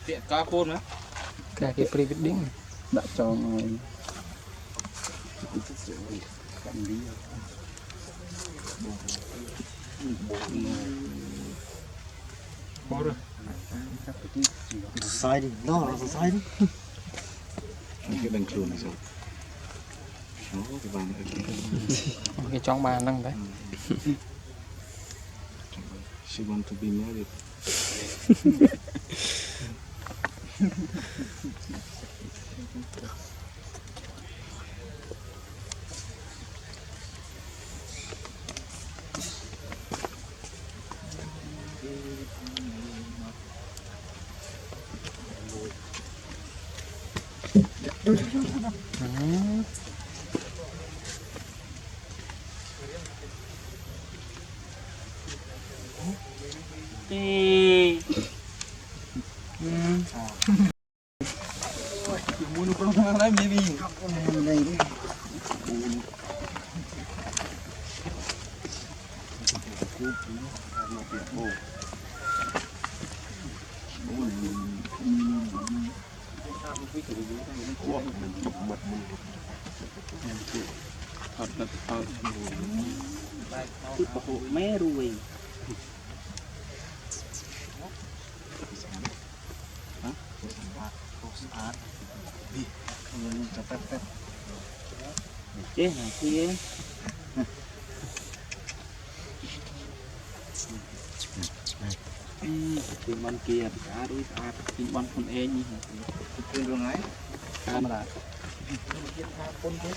tiện cá khôn nữa cái pre-wedding đã cho ngồi sai đi nó là sai đi cái bánh chuồn này sao nó cái vàng cái chong bàn năng đấy she want to be married muốn nó không làm gì đi đây đi mé ruồi chết này kia tìm bọn kia cá đối tìm bọn con e như cái đường ấy camera con cái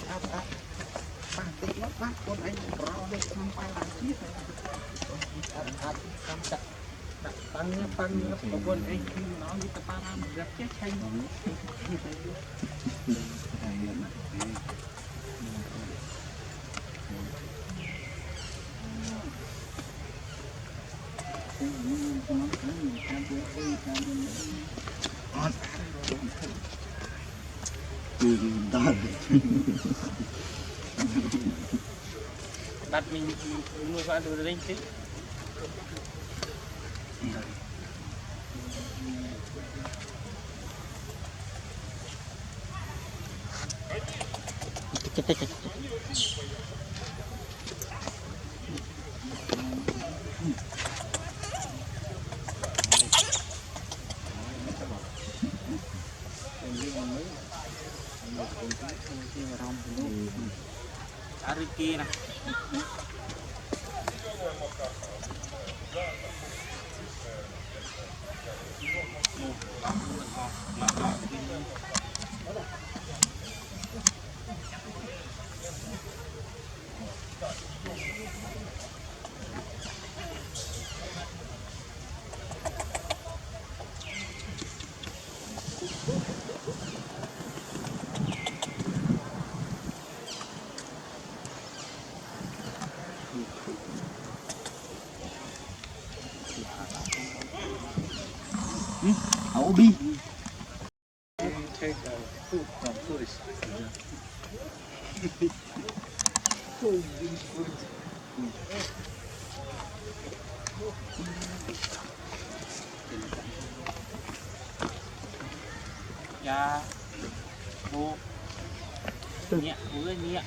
bạn tích nó bắt con anh rau đây không phải là chiếc tăng con anh nó như tập ba gặp chết chanh đặt mình nuôi qua từ đây chứ ở kia nè ấu bi dạ bố nhẹ bố lên nhẹ